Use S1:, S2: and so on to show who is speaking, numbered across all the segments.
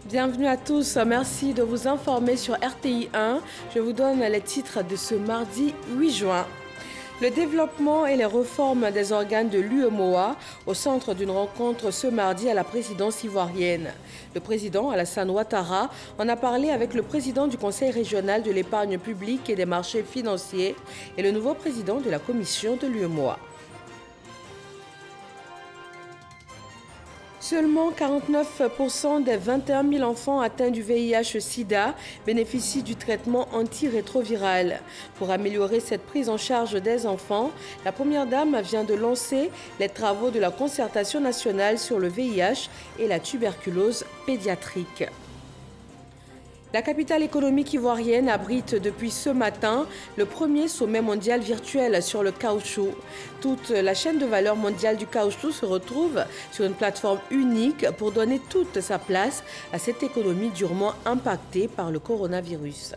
S1: Bienvenue à tous, merci de vous informer sur RTI 1. Je vous donne les titres de ce mardi 8 juin. Le développement et les réformes des organes de l'UEMOA au centre d'une rencontre ce mardi à la présidence ivoirienne. Le président Alassane Ouattara en a parlé avec le président du Conseil régional de l'épargne publique et des marchés financiers et le nouveau président de la commission de l'UEMOA. Seulement 49% des 21 000 enfants atteints du VIH-Sida bénéficient du traitement antirétroviral. Pour améliorer cette prise en charge des enfants, la Première Dame vient de lancer les travaux de la concertation nationale sur le VIH et la tuberculose pédiatrique. La capitale économique ivoirienne abrite depuis ce matin le premier sommet mondial virtuel sur le caoutchouc. Toute la chaîne de valeur mondiale du caoutchouc se retrouve sur une plateforme unique pour donner toute sa place à cette économie durement impactée par le coronavirus.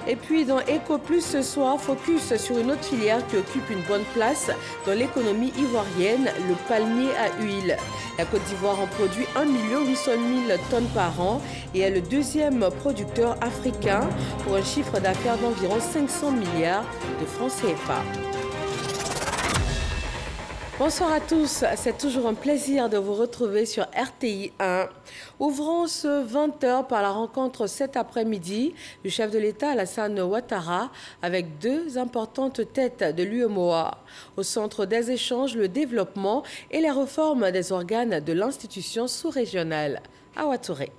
S1: Et puis dans Eco Plus ce soir, focus sur une autre filière qui occupe une bonne place dans l'économie ivoirienne, le palmier à huile. La Côte d'Ivoire en produit 1 800 000 tonnes par an et est le deuxième producteur africain pour un chiffre d'affaires d'environ 500 milliards de francs CFA. Bonsoir à tous, c'est toujours un plaisir de vous retrouver sur RTI 1. Ouvrons ce 20h par la rencontre cet après-midi du chef de l'État Alassane Ouattara avec deux importantes têtes de l'UEMOA. Au centre des échanges, le développement et les réformes des organes de l'institution sous-régionale. À Ouattouré.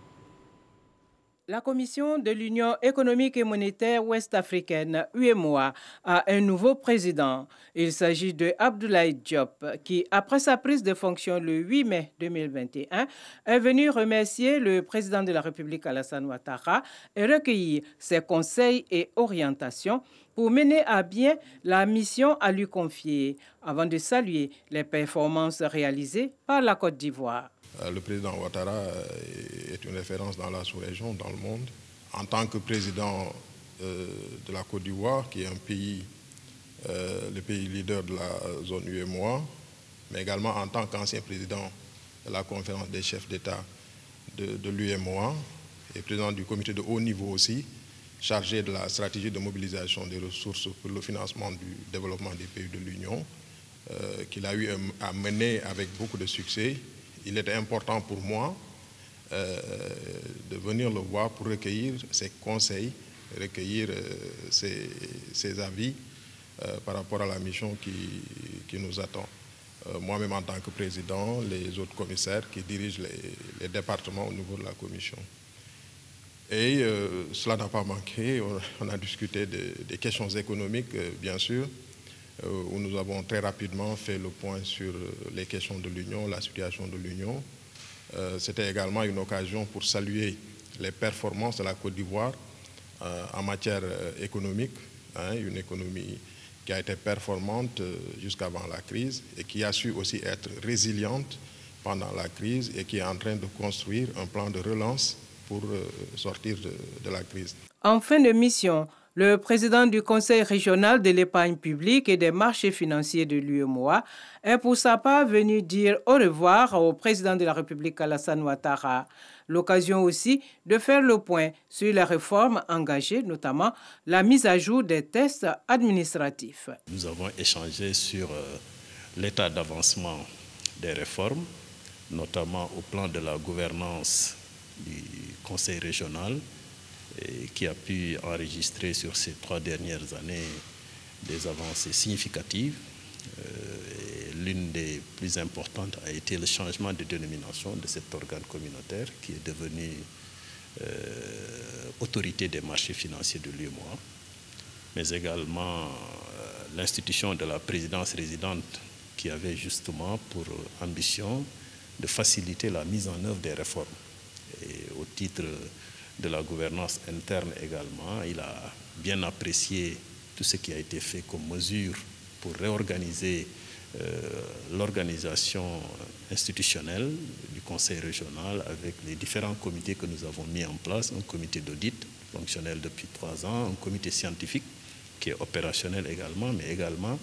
S2: La Commission de l'Union économique et monétaire ouest-africaine, UEMOA, a un nouveau président. Il s'agit de Abdoulaye Diop, qui, après sa prise de fonction le 8 mai 2021, est venu remercier le président de la République Alassane Ouattara et recueillir ses conseils et orientations pour mener à bien la mission à lui confier, avant de saluer les performances réalisées par la Côte d'Ivoire.
S3: Le président Ouattara est une référence dans la sous-région, dans le monde. En tant que président de la Côte d'Ivoire, qui est un pays, le pays leader de la zone UEMOA, mais également en tant qu'ancien président de la conférence des chefs d'État de l'UEMOA et président du comité de haut niveau aussi, chargé de la stratégie de mobilisation des ressources pour le financement du développement des pays de l'Union, qu'il a eu à mener avec beaucoup de succès. Il était important pour moi de venir le voir pour recueillir ses conseils, recueillir ses avis par rapport à la mission qui nous attend. Moi-même en tant que président, les autres commissaires qui dirigent les départements au niveau de la commission. Et cela n'a pas manqué, on a discuté des questions économiques, bien sûr, où nous avons très rapidement fait le point sur les questions de l'Union, la situation de l'Union. C'était également une occasion pour saluer les performances de la Côte d'Ivoire en matière économique, une économie qui a été performante jusqu'avant la crise et qui a su aussi être résiliente pendant la crise et qui est en train de construire un plan de relance pour sortir de la crise.
S2: En fin de mission, le président du Conseil régional de l'épargne publique et des marchés financiers de l'UEMOA est pour sa part venu dire au revoir au président de la République Alassane Ouattara. L'occasion aussi de faire le point sur les réformes engagées, notamment la mise à jour des tests administratifs.
S4: Nous avons échangé sur l'état d'avancement des réformes, notamment au plan de la gouvernance du Conseil régional, et qui a pu enregistrer sur ces 3 dernières années des avancées significatives. L'une des plus importantes a été le changement de dénomination de cet organe communautaire qui est devenu autorité des marchés financiers de l'UEMOA, mais également l'institution de la présidence résidente qui avait justement pour ambition de faciliter la mise en œuvre des réformes. Et au titre de la gouvernance interne également, il a bien apprécié tout ce qui a été fait comme mesure pour réorganiser l'organisation institutionnelle du Conseil régional avec les différents comités que nous avons mis en place, un comité d'audit fonctionnel depuis 3 ans, un comité scientifique qui est opérationnel également, mais également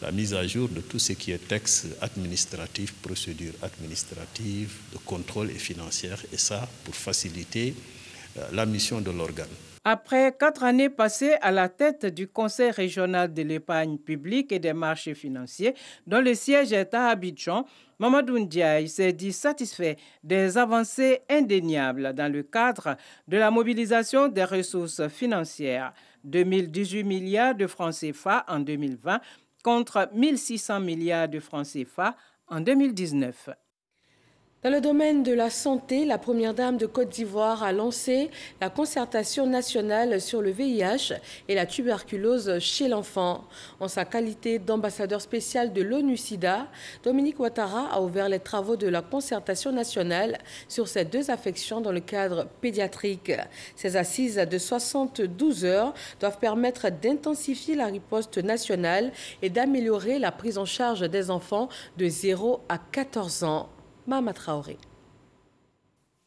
S4: la mise à jour de tout ce qui est texte administratif, procédures administratives, de contrôle et financière, et ça pour faciliter la mission de l'organe.
S2: Après 4 années passées à la tête du Conseil régional de l'épargne publique et des marchés financiers, dont le siège est à Abidjan, Mamadou Ndiaye s'est dit satisfait des avancées indéniables dans le cadre de la mobilisation des ressources financières. 2018 milliards de francs CFA en 2020 contre 1600 milliards de francs CFA en 2019.
S1: Dans le domaine de la santé, la première dame de Côte d'Ivoire a lancé la concertation nationale sur le VIH et la tuberculose chez l'enfant. En sa qualité d'ambassadeur spécial de l'ONU-SIDA, Dominique Ouattara a ouvert les travaux de la concertation nationale sur ces 2 affections dans le cadre pédiatrique. Ces assises de 72 heures doivent permettre d'intensifier la riposte nationale et d'améliorer la prise en charge des enfants de 0 à 14 ans. Mama Traoré.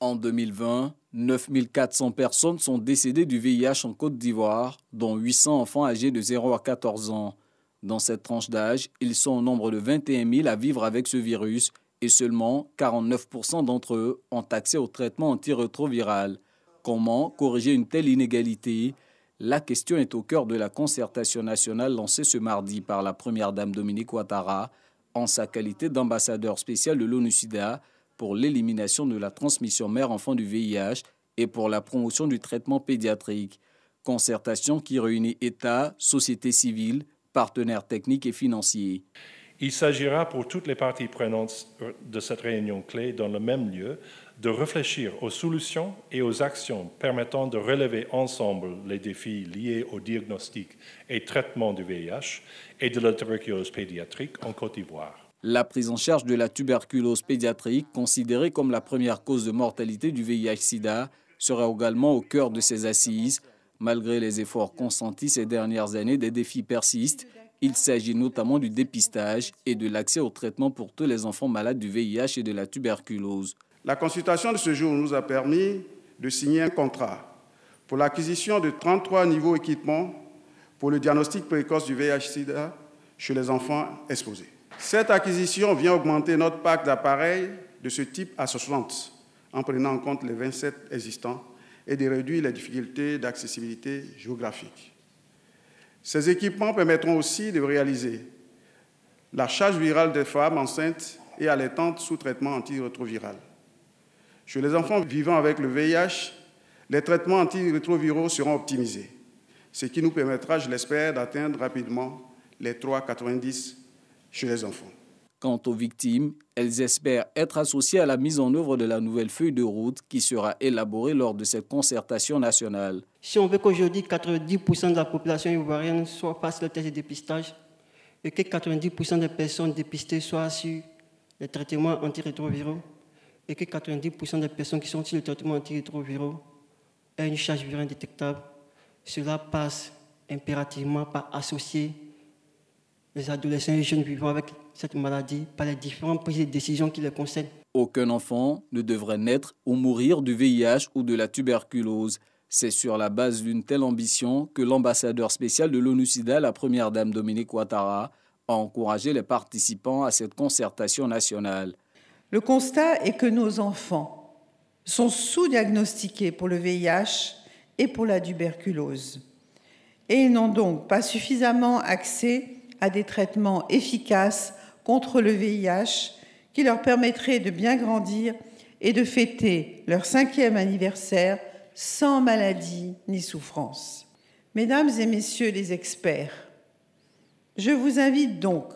S5: En 2020, 9400 personnes sont décédées du VIH en Côte d'Ivoire, dont 800 enfants âgés de 0 à 14 ans. Dans cette tranche d'âge, ils sont au nombre de 21 000 à vivre avec ce virus et seulement 49% d'entre eux ont accès au traitement antirétroviral. Comment corriger une telle inégalité? La question est au cœur de la concertation nationale lancée ce mardi par la première dame Dominique Ouattara, en sa qualité d'ambassadeur spécial de l'ONU-SIDA pour l'élimination de la transmission mère-enfant du VIH et pour la promotion du traitement pédiatrique. Concertation qui réunit État, société civile, partenaires techniques et financiers.
S6: Il s'agira pour toutes les parties prenantes de cette réunion clé dans le même lieu de réfléchir aux solutions et aux actions permettant de relever ensemble les défis liés au diagnostic et traitement du VIH et de la tuberculose pédiatrique en Côte d'Ivoire.
S5: La prise en charge de la tuberculose pédiatrique, considérée comme la première cause de mortalité du VIH-Sida, sera également au cœur de ces assises. Malgré les efforts consentis ces dernières années, des défis persistent. Il s'agit notamment du dépistage et de l'accès au traitement pour tous les enfants malades du VIH et de la tuberculose.
S7: La consultation de ce jour nous a permis de signer un contrat pour l'acquisition de 33 nouveaux équipements pour le diagnostic précoce du VIH-Sida chez les enfants exposés. Cette acquisition vient augmenter notre parc d'appareils de ce type à 60, en prenant en compte les 27 existants, et de réduire les difficultés d'accessibilité géographique. Ces équipements permettront aussi de réaliser la charge virale des femmes enceintes et allaitantes sous traitement antirétroviral. Chez les enfants vivant avec le VIH, les traitements antirétroviraux seront optimisés, ce qui nous permettra, je l'espère, d'atteindre rapidement les 3,90 chez les enfants.
S5: Quant aux victimes, elles espèrent être associées à la mise en œuvre de la nouvelle feuille de route qui sera élaborée lors de cette concertation nationale.
S8: Si on veut qu'aujourd'hui 90% de la population ivoirienne fasse le test de dépistage et que 90% des personnes dépistées soient sur les traitements antirétroviraux et que 90% des personnes qui sont sur le traitement antirétroviraux aient une charge virale détectable, cela passe impérativement par associer les adolescents et jeunes vivant avec cette maladie par les différentes prises de décisions qui les concernent.
S5: Aucun enfant ne devrait naître ou mourir du VIH ou de la tuberculose. C'est sur la base d'une telle ambition que l'ambassadeur spécial de l'ONU-SIDA, la première dame Dominique Ouattara, a encouragé les participants à cette concertation nationale.
S9: Le constat est que nos enfants sont sous-diagnostiqués pour le VIH et pour la tuberculose. Et ils n'ont donc pas suffisamment accès à des traitements efficaces contre le VIH qui leur permettraient de bien grandir et de fêter leur 5e anniversaire sans maladie ni souffrance. Mesdames et messieurs les experts, je vous invite donc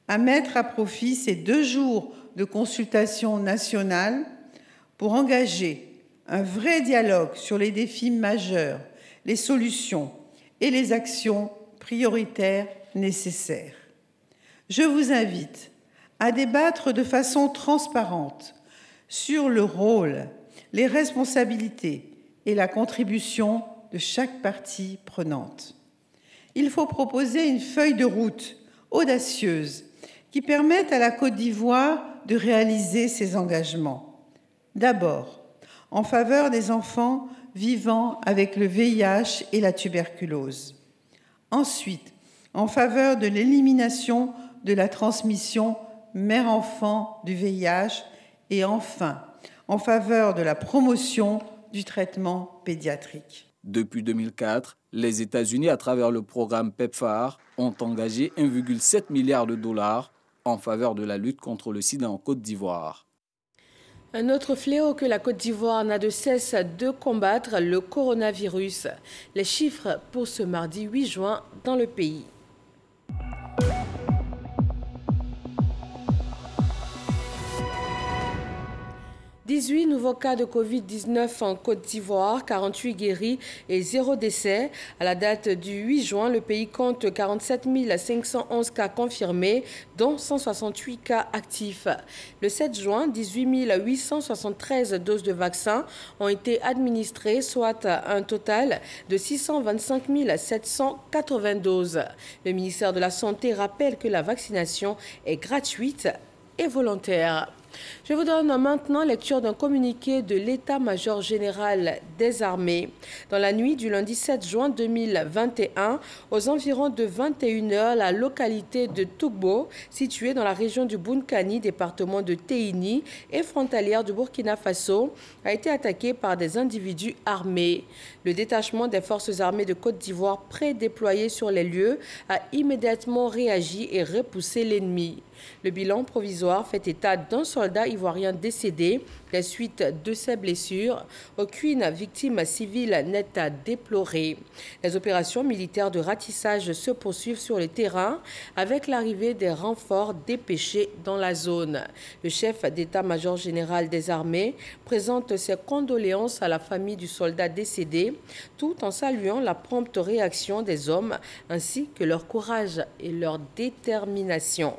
S9: à mettre à profit ces 2 jours de consultation nationale pour engager un vrai dialogue sur les défis majeurs, les solutions et les actions prioritaires nécessaires. Je vous invite à débattre de façon transparente sur le rôle, les responsabilités et la contribution de chaque partie prenante. Il faut proposer une feuille de route audacieuse qui permette à la Côte d'Ivoire de réaliser ses engagements. D'abord, en faveur des enfants vivant avec le VIH et la tuberculose. Ensuite, en faveur de l'élimination de la transmission mère-enfant du VIH et enfin en faveur de la promotion du traitement pédiatrique.
S5: Depuis 2004, les États-Unis, à travers le programme PEPFAR, ont engagé 1,7 milliard de dollars en faveur de la lutte contre le sida en Côte d'Ivoire.
S1: Un autre fléau que la Côte d'Ivoire n'a de cesse de combattre, le coronavirus. Les chiffres pour ce mardi 8 juin dans le pays. 18 nouveaux cas de Covid-19 en Côte d'Ivoire, 48 guéris et 0 décès. À la date du 8 juin, le pays compte 47 511 cas confirmés, dont 168 cas actifs. Le 7 juin, 18 873 doses de vaccins ont été administrées, soit un total de 625 780 doses. Le ministère de la Santé rappelle que la vaccination est gratuite et volontaire. Je vous donne maintenant lecture d'un communiqué de l'état-major général des armées. Dans la nuit du lundi 7 juin 2021, aux environs de 21h, la localité de Tougbo, située dans la région du Bounkani, département de Téini et frontalière du Burkina Faso, a été attaquée par des individus armés. Le détachement des forces armées de Côte d'Ivoire prédéployé sur les lieux a immédiatement réagi et repoussé l'ennemi. Le bilan provisoire fait état d'un soldat ivoirien décédé des suites de ses blessures. Aucune victime civile n'est à déplorer. Les opérations militaires de ratissage se poursuivent sur le terrain avec l'arrivée des renforts dépêchés dans la zone. Le chef d'état-major général des armées présente ses condoléances à la famille du soldat décédé, tout en saluant la prompte réaction des hommes ainsi que leur courage et leur détermination.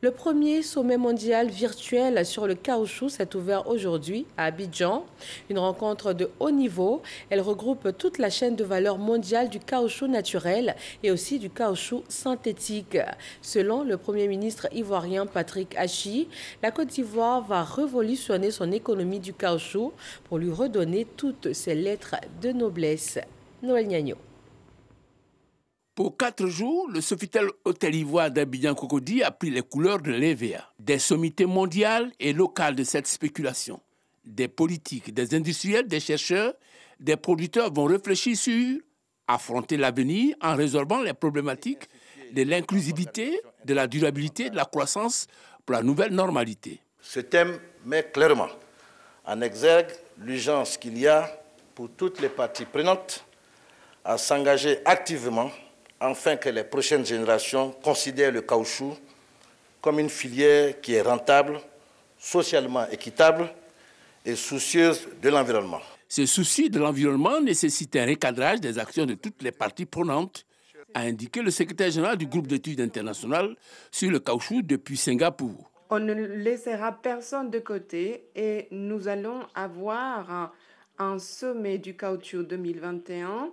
S1: Le premier sommet mondial virtuel sur le caoutchouc s'est ouvert aujourd'hui à Abidjan. Une rencontre de haut niveau. Elle regroupe toute la chaîne de valeur mondiale du caoutchouc naturel et aussi du caoutchouc synthétique. Selon le Premier ministre ivoirien Patrick Hachi, la Côte d'Ivoire va révolutionner son économie du caoutchouc pour lui redonner toutes ses lettres de noblesse. Noël Niagno.
S10: Pour 4 jours, le Sofitel Hôtel Ivoire d'Abidjan-Cocody a pris les couleurs de l'EVA. Des sommités mondiales et locales de cette spéculation. Des politiques, des industriels, des chercheurs, des producteurs vont réfléchir sur affronter l'avenir en résolvant les problématiques de l'inclusivité, de la durabilité, de la croissance pour la nouvelle normalité.
S11: Ce thème met clairement en exergue l'urgence qu'il y a pour toutes les parties prenantes à s'engager activement afin que les prochaines générations considèrent le caoutchouc comme une filière qui est rentable, socialement équitable et soucieuse de l'environnement.
S10: Ce souci de l'environnement nécessite un recadrage des actions de toutes les parties prenantes, a indiqué le secrétaire général du groupe d'études internationales sur le caoutchouc depuis Singapour.
S12: On ne laissera personne de côté et nous allons avoir un sommet du caoutchouc 2021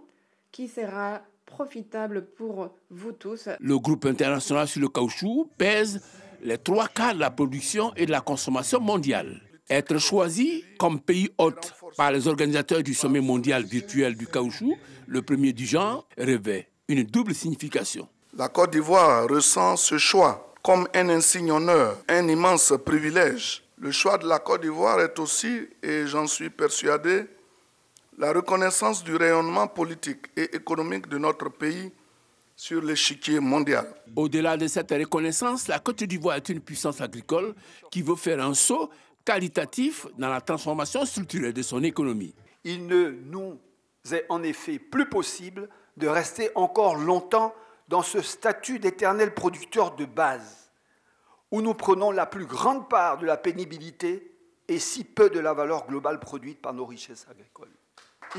S12: qui sera profitable pour vous tous.
S10: Le groupe international sur le caoutchouc pèse les 3/4 de la production et de la consommation mondiale. Être choisi comme pays hôte par les organisateurs du sommet mondial virtuel du caoutchouc, le premier du genre, revêt une double signification.
S13: La Côte d'Ivoire ressent ce choix comme un insigne honneur, un immense privilège. Le choix de la Côte d'Ivoire est aussi, et j'en suis persuadé, la reconnaissance du rayonnement politique et économique de notre pays sur l'échiquier mondial.
S10: Au-delà de cette reconnaissance, la Côte d'Ivoire est une puissance agricole qui veut faire un saut qualitatif dans la transformation structurelle de son économie.
S14: Il ne nous est en effet plus possible de rester encore longtemps dans ce statut d'éternel producteur de base, où nous prenons la plus grande part de la pénibilité et si peu de la valeur globale produite par nos richesses agricoles.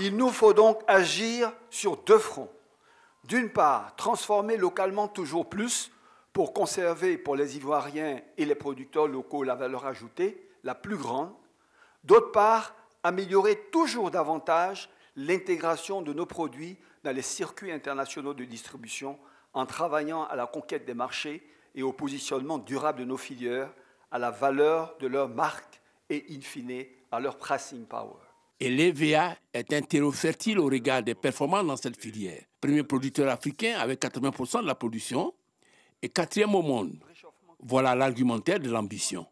S14: Il nous faut donc agir sur 2 fronts. D'une part, transformer localement toujours plus pour conserver pour les Ivoiriens et les producteurs locaux la valeur ajoutée la plus grande. D'autre part, améliorer toujours davantage l'intégration de nos produits dans les circuits internationaux de distribution en travaillant à la conquête des marchés et au positionnement durable de nos filières, à la valeur de leur marque et, in fine, à leur pricing power.
S10: Et l'EVA est un terreau fertile au regard des performances dans cette filière. Premier producteur africain avec 80% de la production et 4e au monde. Voilà l'argumentaire de l'ambition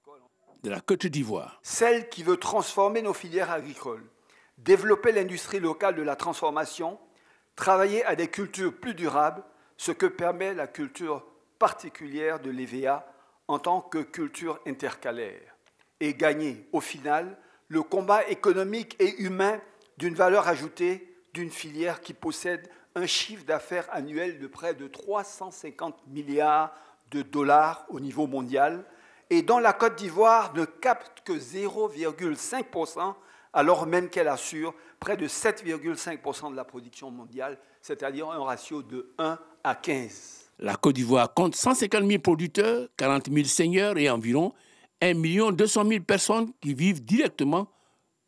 S10: de la Côte d'Ivoire.
S14: Celle qui veut transformer nos filières agricoles, développer l'industrie locale de la transformation, travailler à des cultures plus durables, ce que permet la culture particulière de l'EVA en tant que culture intercalaire, et gagner, au final, le combat économique et humain d'une valeur ajoutée d'une filière qui possède un chiffre d'affaires annuel de près de 350 milliards de dollars au niveau mondial, et dont la Côte d'Ivoire ne capte que 0,5%, alors même qu'elle assure près de 7,5% de la production mondiale, c'est-à-dire un ratio de 1 à 15.
S10: La Côte d'Ivoire compte 150 000 producteurs, 40 000 seigneurs et environ 1 200 000 personnes qui vivent directement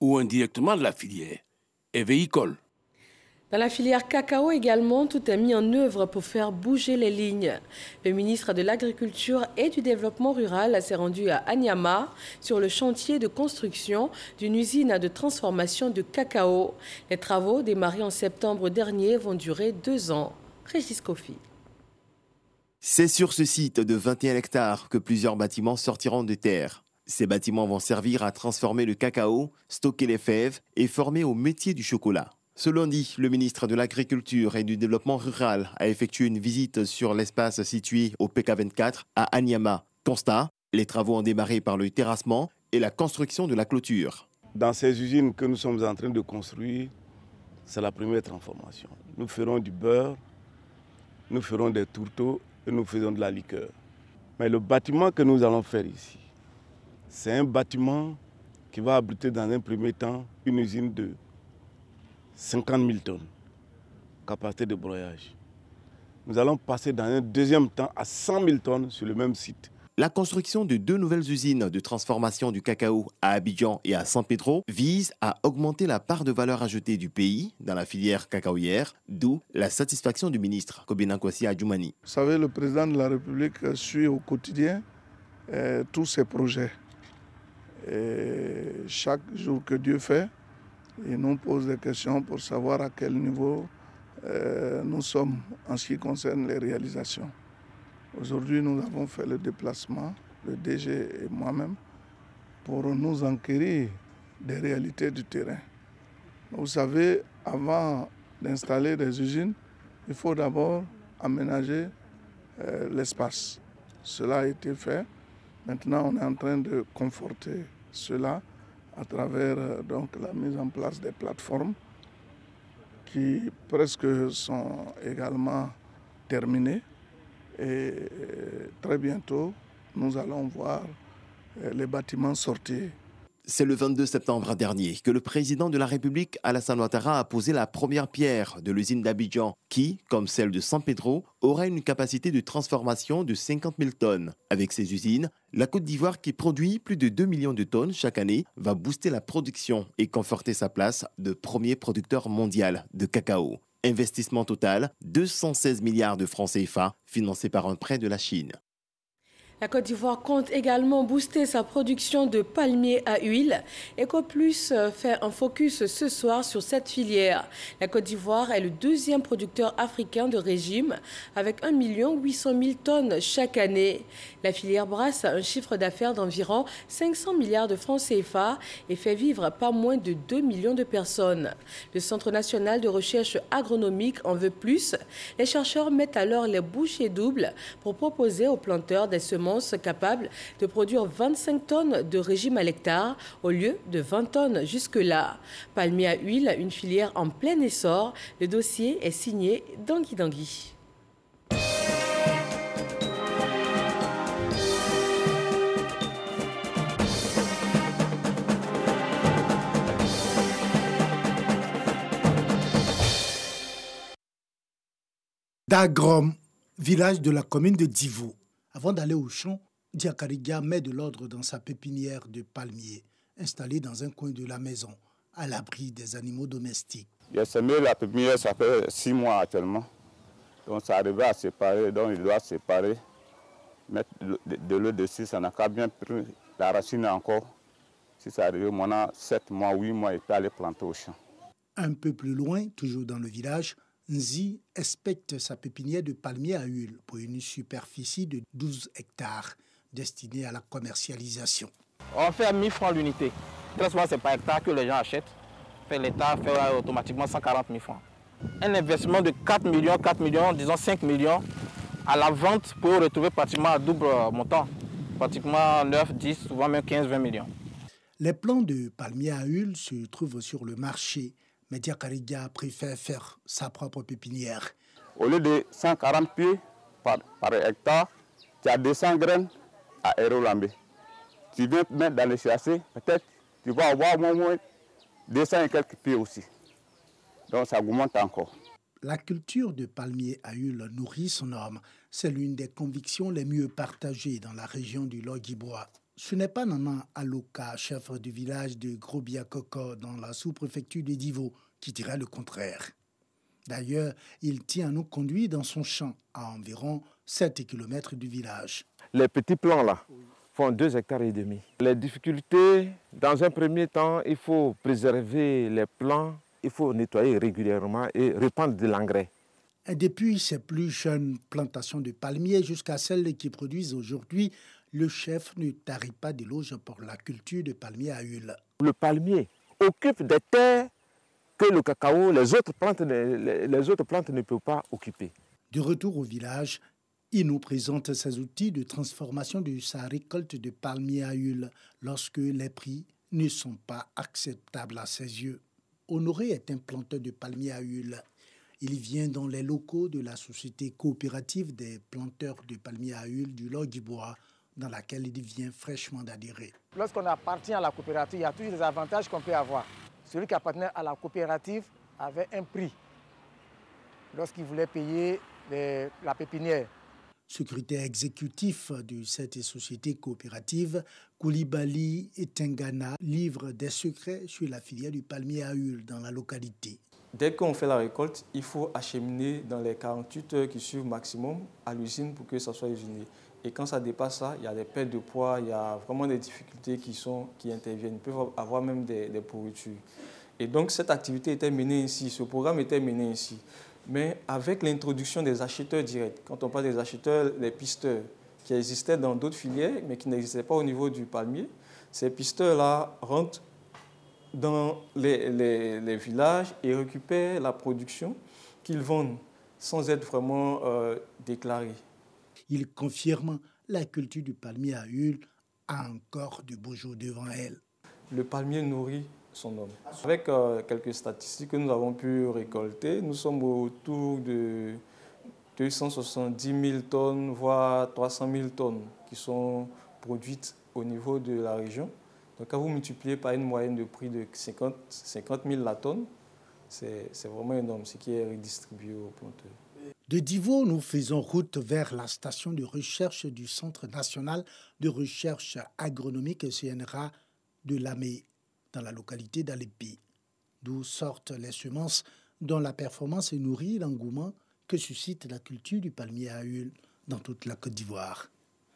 S10: ou indirectement de la filière et véhiculent.
S1: Dans la filière cacao également, tout est mis en œuvre pour faire bouger les lignes. Le ministre de l'Agriculture et du Développement rural s'est rendu à Anyama sur le chantier de construction d'une usine de transformation de cacao. Les travaux démarrés en septembre dernier vont durer 2 ans. Régis Kofi.
S15: C'est sur ce site de 21 hectares que plusieurs bâtiments sortiront de terre. Ces bâtiments vont servir à transformer le cacao, stocker les fèves et former au métier du chocolat. Ce lundi, le ministre de l'Agriculture et du Développement rural a effectué une visite sur l'espace situé au PK24 à Anyama. Constat, les travaux ont démarré par le terrassement et la construction de la clôture.
S16: Dans ces usines que nous sommes en train de construire, c'est la première transformation. Nous ferons du beurre, nous ferons des tourteaux et nous faisons de la liqueur. Mais le bâtiment que nous allons faire ici, c'est un bâtiment qui va abriter dans un premier temps une usine de 50 000 tonnes, capacité de broyage. Nous allons passer dans un deuxième temps à 100 000 tonnes sur le même site.
S15: La construction de 2 nouvelles usines de transformation du cacao à Abidjan et à San Pedro vise à augmenter la part de valeur ajoutée du pays dans la filière cacaoyère, d'où la satisfaction du ministre Kobena Kwasi Adjoumani.
S13: Vous savez, le président de la République suit au quotidien tous ces projets. Et chaque jour que Dieu fait, il nous pose des questions pour savoir à quel niveau nous sommes en ce qui concerne les réalisations. Aujourd'hui, nous avons fait le déplacement, le DG et moi-même, pour nous enquérir des réalités du terrain. Vous savez, avant d'installer des usines, il faut d'abord aménager l'espace. Cela a été fait. Maintenant, on est en train de conforter cela à travers donc, la mise en place des plateformes qui presque sont également terminées. Et très bientôt, nous allons voir les bâtiments sortir.
S15: C'est le 22 septembre dernier que le président de la République, Alassane Ouattara, a posé la première pierre de l'usine d'Abidjan qui, comme celle de San Pedro, aura une capacité de transformation de 50 000 tonnes. Avec ces usines, la Côte d'Ivoire, qui produit plus de 2 millions de tonnes chaque année, va booster la production et conforter sa place de premier producteur mondial de cacao. Investissement total, 216 milliards de francs CFA, financé par un prêt de la Chine.
S1: La Côte d'Ivoire compte également booster sa production de palmiers à huile. EcoPlus fait un focus ce soir sur cette filière. La Côte d'Ivoire est le 2e producteur africain de régime avec 1 800 000 tonnes chaque année. La filière brasse un chiffre d'affaires d'environ 500 milliards de francs CFA et fait vivre pas moins de 2 millions de personnes. Le Centre national de recherche agronomique en veut plus. Les chercheurs mettent alors les bouchées doubles pour proposer aux planteurs des semences capable de produire 25 tonnes de régime à l'hectare au lieu de 20 tonnes jusque-là. Palmier à huile, une filière en plein essor. Le dossier est signé Dangui Dangui.
S17: Dagrom, village de la commune de Divou. Avant d'aller au champ, Diakaridia met de l'ordre dans sa pépinière de palmiers, installée dans un coin de la maison, à l'abri des animaux domestiques.
S18: J'ai semé la pépinière, ça fait 6 mois actuellement. Donc ça arrivait à séparer, donc il doit séparer, mettre de l'eau dessus, ça n'a qu'à bien pris la racine encore. Si ça arrive, maintenant 7 mois, 8 mois, il peut aller planter au champ.
S17: Un peu plus loin, toujours dans le village, Nzi inspecte sa pépinière de palmiers à huile pour une superficie de 12 hectares destinée à la commercialisation.
S19: On fait 1000 francs l'unité. Très souvent, c'est par hectare que les gens achètent. L'État fait automatiquement 140 000 francs. Un investissement de 4 millions, disons 5 millions à la vente pour retrouver pratiquement à double montant. Pratiquement 9, 10, souvent même 15, 20 millions.
S17: Les plants de palmiers à huile se trouvent sur le marché, mais Diakaridia préfère faire sa propre pépinière.
S18: Au lieu de 140 pieds par hectare, tu as 200 graines à Aérolambé. Tu viens mettre dans le CAC, peut-être tu vas avoir au moins 200 et quelques pieds aussi. Donc ça augmente encore.
S17: La culture de palmiers à huile nourrit son homme. C'est l'une des convictions les mieux partagées dans la région du Logibwa. Ce n'est pas Nana Aloka, chef du village de Grobiakoko dans la sous-préfecture de Divo, qui dirait le contraire. D'ailleurs, il tient à nous conduire dans son champ, à environ 7 km du village.
S20: Les petits plants là font 2,5 hectares. Les difficultés, dans un premier temps, il faut préserver les plants, il faut nettoyer régulièrement et répandre de l'engrais.
S17: Et depuis ses plus jeunes plantations de palmiers jusqu'à celles qui produisent aujourd'hui, le chef ne tarit pas d'éloges pour la culture de palmiers à huile.
S20: Le palmier occupe des terres que le cacao, les autres plantes ne peuvent pas occuper.
S17: De retour au village, il nous présente ses outils de transformation de sa récolte de palmiers à huile lorsque les prix ne sont pas acceptables à ses yeux. Honoré est un planteur de palmiers à huile. Il vient dans les locaux de la société coopérative des planteurs de palmiers à huile du Logibwa, dans laquelle il vient fraîchement d'adhérer.
S19: Lorsqu'on appartient à la coopérative, il y a toujours des avantages qu'on peut avoir. Celui qui appartenait à la coopérative avait un prix lorsqu'il voulait payer la pépinière.
S17: Secrétaire exécutif de cette société coopérative, Koulibaly et Tengana livrent des secrets sur la filière du palmier à huile dans la localité.
S21: Dès qu'on fait la récolte, il faut acheminer dans les 48 heures qui suivent maximum à l'usine pour que ça soit usiné. Et quand ça dépasse ça, il y a des pertes de poids, il y a vraiment des difficultés qui interviennent. Ils peuvent avoir même des pourritures. Et donc cette activité était menée ici, ce programme était mené ici. Mais avec l'introduction des acheteurs directs, quand on parle des acheteurs, les pisteurs, qui existaient dans d'autres filières, mais qui n'existaient pas au niveau du palmier, ces pisteurs-là rentrent dans les villages et récupèrent la production qu'ils vendent sans être vraiment déclarés.
S17: Il confirme la culture du palmier à huile a encore de beaux jours devant elle.
S21: Le palmier nourrit son homme. Avec quelques statistiques que nous avons pu récolter, nous sommes autour de 270 000 tonnes, voire 300 000 tonnes qui sont produites au niveau de la région. Donc quand vous multipliez par une moyenne de prix de 50 000 la tonne, c'est vraiment énorme, ce qui est redistribué aux planteurs.
S17: De Divo, nous faisons route vers la station de recherche du Centre national de recherche agronomique CNRA de Lamé, dans la localité d'Alépi, d'où sortent les semences dont la performance nourrit l'engouement que suscite la culture du palmier à huile dans toute la Côte d'Ivoire.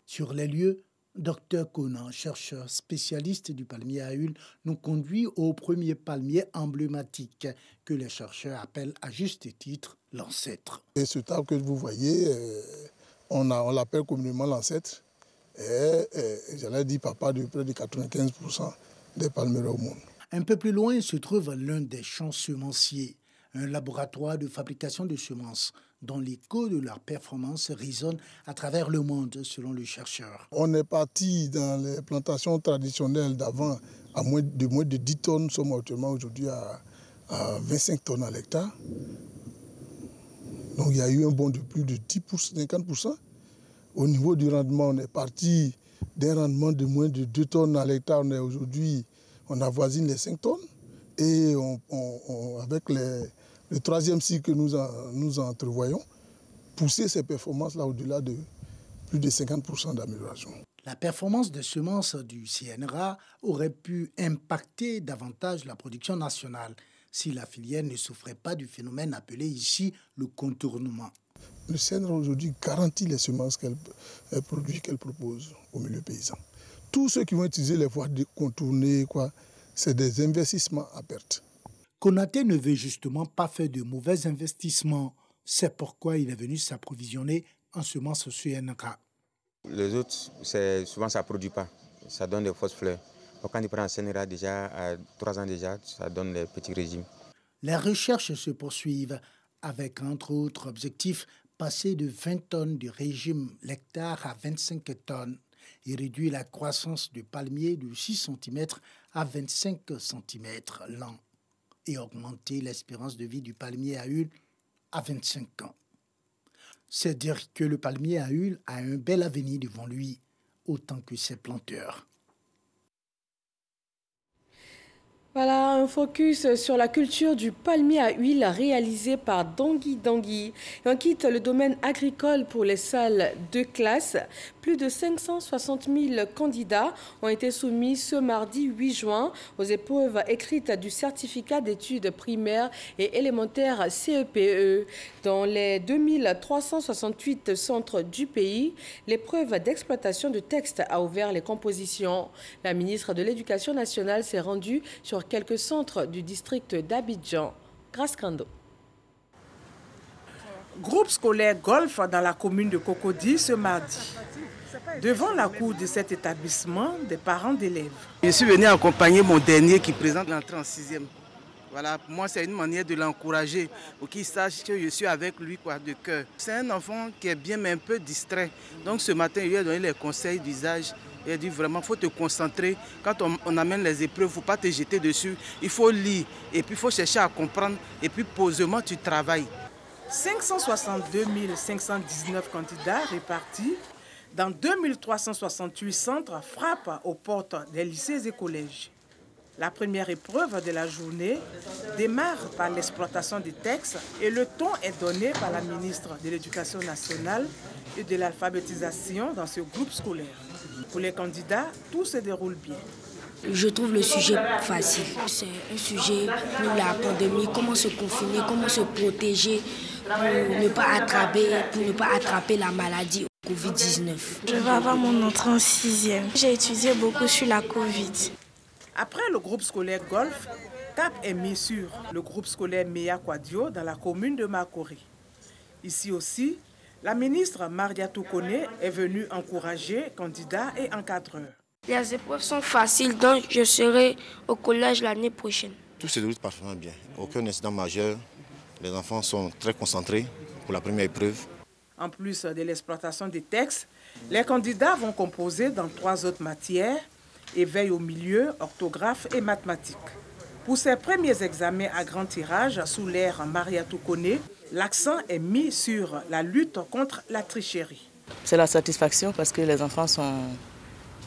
S17: Sur les lieux, Dr Conan, chercheur spécialiste du palmier à huile, nous conduit au premier palmier emblématique que les chercheurs appellent à juste titre l'ancêtre.
S22: Et ce arbre que vous voyez, on l'appelle communément l'ancêtre. J'allais dire papa de près de 95% des palmiers au monde.
S17: Un peu plus loin se trouve l'un des champs semenciers, un laboratoire de fabrication de semences dont l'écho de leur performance résonne à travers le monde, selon le chercheur.
S22: On est parti dans les plantations traditionnelles d'avant à moins de 10 tonnes. Nous sommes actuellement aujourd'hui à 25 tonnes à l'hectare. Donc il y a eu un bond de plus de 10%, 50%. Au niveau du rendement, on est parti d'un rendement de moins de 2 tonnes à l'hectare. On avoisine les 5 tonnes. Et avec le troisième cycle que nous entrevoyons, pousser ces performances-là au-delà de plus de 50% d'amélioration.
S17: La performance des semences du CNRA aurait pu impacter davantage la production nationale si la filière ne souffrait pas du phénomène appelé ici le contournement.
S22: Le CNRA aujourd'hui garantit les semences qu'elle produit, qu'elle propose au milieu paysan. Tous ceux qui vont utiliser les voies contournées, c'est des investissements à perte.
S17: Konaté ne veut justement pas faire de mauvais investissements. C'est pourquoi il est venu s'approvisionner en semences CNRA.
S3: Les autres, souvent ça ne produit pas. Ça donne des fausses fleurs. Donc quand il prend un CNRA déjà, à 3 ans déjà, ça donne les petits régimes.
S17: Les recherches se poursuivent avec, entre autres objectifs, passer de 20 tonnes de régime l'hectare à 25 tonnes et réduire la croissance du palmier de 6 cm à 25 cm l'an et augmenter l'espérance de vie du palmier à huile à 25 ans. C'est dire que le palmier à huile a un bel avenir devant lui, autant que ses planteurs.
S1: Voilà un focus sur la culture du palmier à huile réalisé par Dangui Dangui. Et on quitte le domaine agricole pour les salles de classe. Plus de 560 000 candidats ont été soumis ce mardi 8 juin aux épreuves écrites du certificat d'études primaires et élémentaires CEPE. Dans les 2368 centres du pays, l'épreuve d'exploitation de texte a ouvert les compositions. La ministre de l'Éducation nationale s'est rendue sur quelques centres du district d'Abidjan. Grâce Kando.
S4: Groupe scolaire golf dans la commune de Cocody ce mardi. Devant la cour de cet établissement, des parents d'élèves.
S23: Je suis venu accompagner mon dernier qui présente l'entrée en 6e. Voilà, pour moi, c'est une manière de l'encourager pour qu'il sache que je suis avec lui de cœur. C'est un enfant qui est bien mais un peu distrait. Donc ce matin, il lui a donné les conseils d'usage. Il a dit vraiment, il faut te concentrer. Quand on amène les épreuves, il ne faut pas te jeter dessus. Il faut lire et puis il faut chercher à comprendre. Et puis posément, tu travailles.
S4: 562 519 candidats répartis dans 2368 centres frappent aux portes des lycées et collèges. La première épreuve de la journée démarre par l'exploitation des textes et le ton est donné par la ministre de l'Éducation nationale et de l'alphabétisation dans ce groupe scolaire. Pour les candidats, tout se déroule bien.
S24: Je trouve le sujet facile. C'est un sujet pour la pandémie, comment se confiner, comment se protéger pour ne pas attraper la maladie Covid-19.
S25: Je vais avoir mon entrée en 6e. J'ai étudié beaucoup sur la Covid.
S4: Après le groupe scolaire golf, cap est mis sur le groupe scolaire Meya Kwadio dans la commune de Makori. Ici aussi, la ministre Mariatou Kone est venue encourager candidats et encadreurs.
S24: Les épreuves sont faciles, donc je serai au collège l'année prochaine.
S26: Tout se déroule parfaitement bien. Aucun incident majeur. Les enfants sont très concentrés pour la première épreuve.
S4: En plus de l'exploitation des textes, les candidats vont composer dans 3 autres matières, éveil au milieu, orthographe et mathématiques. Pour ces premiers examens à grand tirage sous l'ère Mariatou Kone, l'accent est mis sur la lutte contre la tricherie.
S27: C'est la satisfaction parce que les enfants sont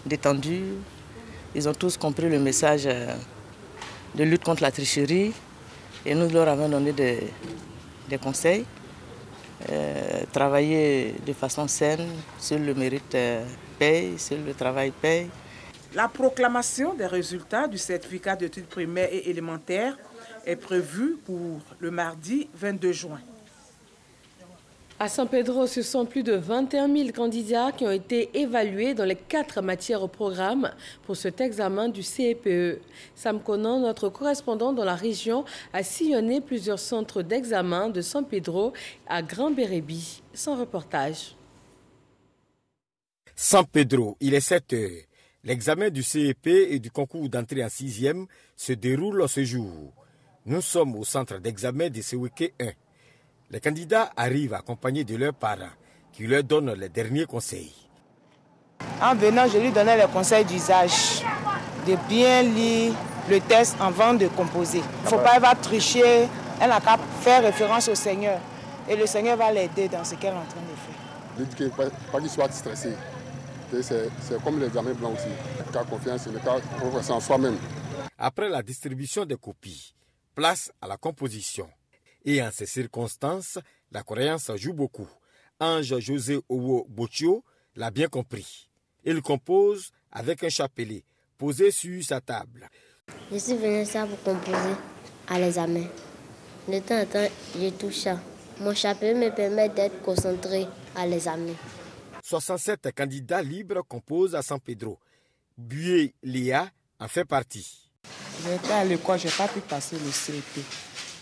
S27: détendus. Ils ont tous compris le message de lutte contre la tricherie et nous leur avons donné des conseils. Travailler de façon saine, sur le mérite paye, sur le travail paye.
S4: La proclamation des résultats du certificat d'études primaires et élémentaires est prévue pour le mardi 22 juin.
S1: À San Pedro, ce sont plus de 21 000 candidats qui ont été évalués dans les 4 matières au programme pour cet examen du CEPE. Sam Conan, notre correspondant dans la région, a sillonné plusieurs centres d'examen de San Pedro à Grand Bérébi. Son reportage.
S28: San Pedro, il est 7 heures. L'examen du CEP et du concours d'entrée en 6e se déroule ce jour. Nous sommes au centre d'examen de Seweke 1. Les candidats arrivent accompagnés de leurs parents qui leur donnent les derniers conseils.
S29: En venant, je lui donnais les conseils d'usage, de bien lire le test avant de composer. Il ne faut pas avoir tricher, elle n'a qu'à faire référence au Seigneur. Et le Seigneur va l'aider dans ce qu'elle est en train de faire.
S30: Je dis pas qu'il soit stressé. C'est comme l'examen blanc aussi. Car confiance, c'est le cas en soi-même.
S28: Après la distribution des copies, place à la composition. Et en ces circonstances, la croyance joue beaucoup. Ange José Owo Bochio l'a bien compris. Il compose avec un chapelet posé sur sa table.
S31: Je suis venu ça pour composer à l'examen. De temps en temps, je touche ça.
S2: Mon chapelet me permet d'être concentré à l'examen.
S28: 67 candidats libres composent à San Pedro. Bué Léa en fait partie.
S29: J'étais à l'école, je n'ai pas pu passer le CEP.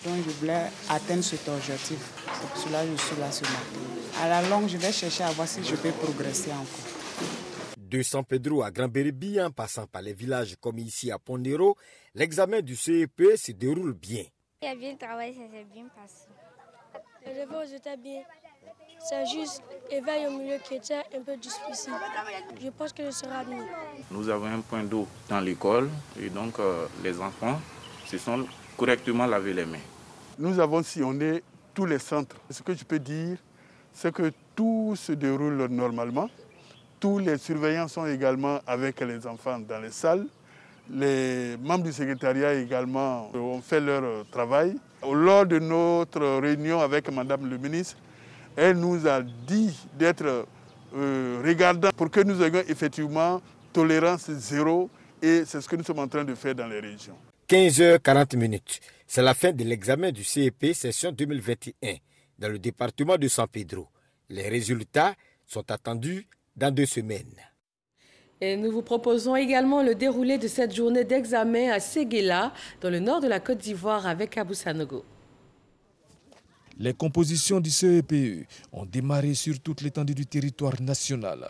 S29: Donc je voulais atteindre cet objectif. C'est pour cela que je suis là ce matin. À la longue, je vais chercher à voir si je peux progresser encore.
S28: De San Pedro à Grand-Bérébi, en passant par les villages comme ici à Pondero, l'examen du CEP se déroule bien.
S5: Il a bien travaillé, ça s'est bien passé. Les résultats étaient bien. C'est juste éveil au milieu qui était un peu difficile. Je pense que je serai admis.
S6: Nous avons un point d'eau dans l'école et donc les enfants se sont correctement lavé les mains.
S30: Nous avons sillonné tous les centres. Ce que je peux dire, c'est que tout se déroule normalement. Tous les surveillants sont également avec les enfants dans les salles. Les membres du secrétariat également ont fait leur travail. Lors de notre réunion avec Madame le ministre, elle nous a dit d'être regardants pour que nous ayons effectivement tolérance zéro et c'est ce que nous sommes en train de faire dans les régions.
S28: 15h40, c'est la fin de l'examen du CEP session 2021 dans le département de San Pedro. Les résultats sont attendus dans 2 semaines.
S1: Et nous vous proposons également le déroulé de cette journée d'examen à Séguéla, dans le nord de la Côte d'Ivoire, avec Abou Sanogo.
S7: Les compositions du CEPE ont démarré sur toute l'étendue du territoire national.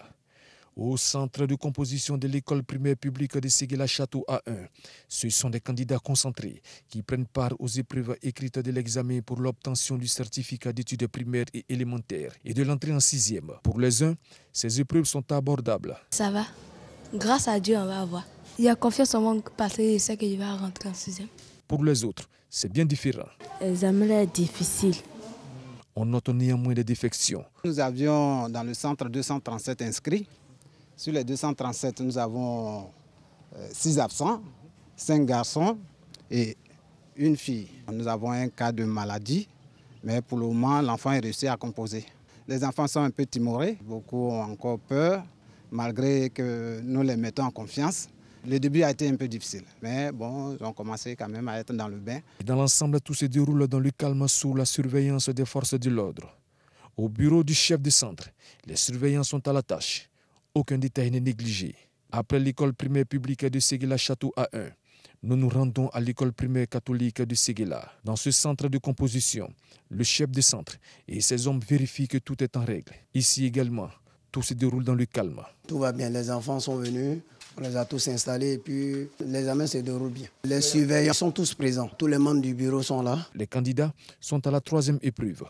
S7: Au centre de composition de l'école primaire publique de Séguéla Château A1, ce sont des candidats concentrés qui prennent part aux épreuves écrites de l'examen pour l'obtention du certificat d'études primaires et élémentaires et de l'entrée en 6e. Pour les uns, ces épreuves sont abordables.
S24: Ça va. Grâce à Dieu, on va avoir. Il y a confiance en moi parce que je sais que je vais rentrer en 6e.
S7: Pour les autres, c'est bien différent.
S24: L'examen est difficile.
S7: On note néanmoins des défections.
S8: Nous avions dans le centre 237 inscrits. Sur les 237, nous avons 6 absents, 5 garçons et 1 fille. Nous avons un cas de maladie, mais pour le moment, l'enfant est réussi à composer. Les enfants sont un peu timorés, beaucoup ont encore peur, malgré que nous les mettons en confiance. Le début a été un peu difficile, mais bon, ils ont commencé quand même à être dans le bain.
S7: Dans l'ensemble, tout se déroule dans le calme sous la surveillance des forces de l'ordre. Au bureau du chef de centre, les surveillants sont à la tâche. Aucun détail n'est négligé. Après l'école primaire publique de Séguéla Château A1, nous nous rendons à l'école primaire catholique de Séguéla. Dans ce centre de composition, le chef de centre et ses hommes vérifient que tout est en règle. Ici également, tout se déroule dans le calme.
S9: Tout va bien, les enfants sont venus, on les a tous installés et puis l'examen se déroule bien. Les surveillants sont tous présents, tous les membres du bureau sont là.
S7: Les candidats sont à la 3e épreuve,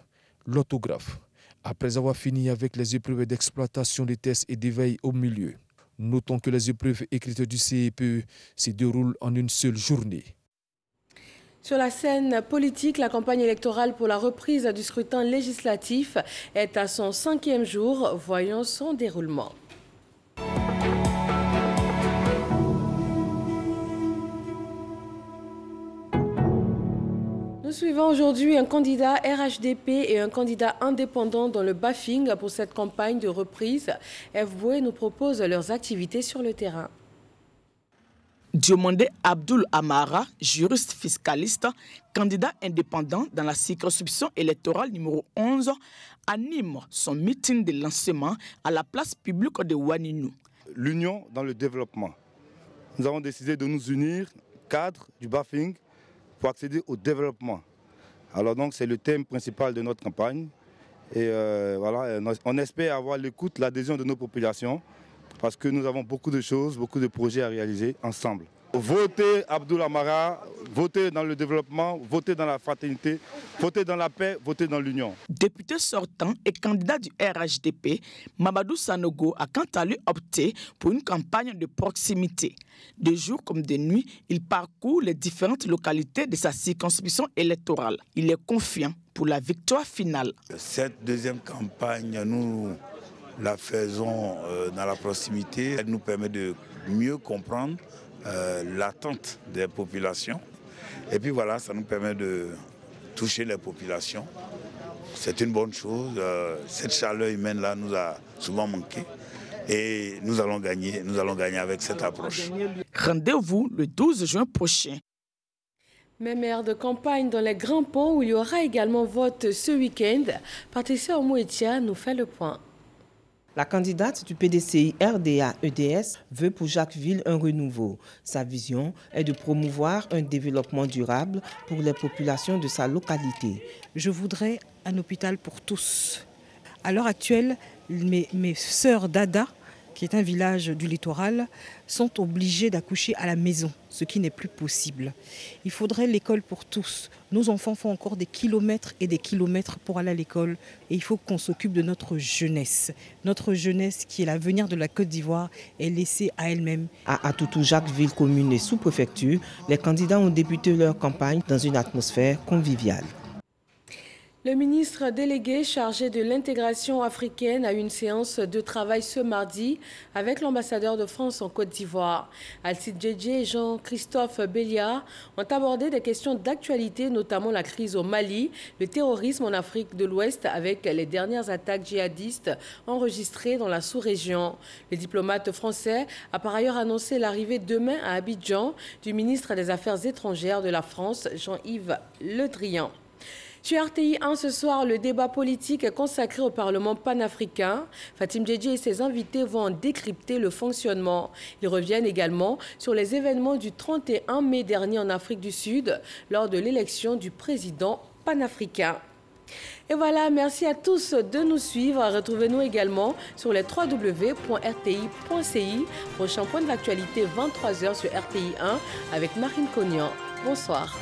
S7: l'autographe. Après avoir fini avec les épreuves d'exploitation des tests et d'éveil au milieu, notons que les épreuves écrites du CEPE se déroulent en une seule journée.
S1: Sur la scène politique, la campagne électorale pour la reprise du scrutin législatif est à son 5e jour. Voyons son déroulement. Nous suivons aujourd'hui un candidat RHDP et un candidat indépendant dans le BAFING pour cette campagne de reprise. F. Boué nous propose leurs activités sur le terrain.
S29: Diomandé Abdoul Amara, juriste fiscaliste, candidat indépendant dans la circonscription électorale numéro 11, anime son meeting de lancement à la place publique de Waninou.
S10: L'union dans le développement. Nous avons décidé de nous unir, cadre du BAFING, pour accéder au développement. Alors donc c'est le thème principal de notre campagne. Et voilà, on espère avoir l'écoute, l'adhésion de nos populations, parce que nous avons beaucoup de choses, beaucoup de projets à réaliser ensemble. Votez Abdoul Amara, votez dans le développement, votez dans la fraternité, votez dans la paix, votez dans l'union.
S29: Député sortant et candidat du RHDP, Mamadou Sanogo a quant à lui opté pour une campagne de proximité. De jour comme de nuit, il parcourt les différentes localités de sa circonscription électorale. Il est confiant pour la victoire finale.
S11: Cette deuxième campagne, nous la faisons dans la proximité. Elle nous permet de mieux comprendre l'attente des populations. Et puis voilà, ça nous permet de toucher les populations. C'est une bonne chose. Cette chaleur humaine-là nous a souvent manqué. Et nous allons gagner avec cette approche.
S29: Rendez-vous le 12 juin prochain.
S1: Même aire de campagne dans les Grands Ponts où il y aura également vote ce week-end. Patricia Omouetia nous fait le point.
S12: La candidate du PDCI RDA-EDS veut pour Jacquesville un renouveau. Sa vision est de promouvoir un développement durable pour les populations de sa localité.
S13: Je voudrais un hôpital pour tous. À l'heure actuelle, mes sœurs d'Ada, qui est un village du littoral, sont obligées d'accoucher à la maison, ce qui n'est plus possible. Il faudrait l'école pour tous. Nos enfants font encore des kilomètres et des kilomètres pour aller à l'école et il faut qu'on s'occupe de notre jeunesse. Notre jeunesse qui est l'avenir de la Côte d'Ivoire est laissée à elle-même.
S12: À Atoutou, Jacquesville, commune et sous-préfecture, les candidats ont débuté leur campagne dans une atmosphère conviviale.
S1: Le ministre délégué chargé de l'intégration africaine a eu une séance de travail ce mardi avec l'ambassadeur de France en Côte d'Ivoire. Alcide Djedje et Jean-Christophe Béliard ont abordé des questions d'actualité, notamment la crise au Mali, le terrorisme en Afrique de l'Ouest avec les dernières attaques djihadistes enregistrées dans la sous-région. Le diplomate français a par ailleurs annoncé l'arrivée demain à Abidjan du ministre des Affaires étrangères de la France, Jean-Yves Le Drian. Sur RTI 1 ce soir, le débat politique est consacré au Parlement panafricain. Fatim Djedje et ses invités vont en décrypter le fonctionnement. Ils reviennent également sur les événements du 31 mai dernier en Afrique du Sud lors de l'élection du président panafricain. Et voilà, merci à tous de nous suivre. Retrouvez-nous également sur les www.rti.ci. Prochain point de l'actualité, 23h sur RTI 1 avec Marine Cognan. Bonsoir.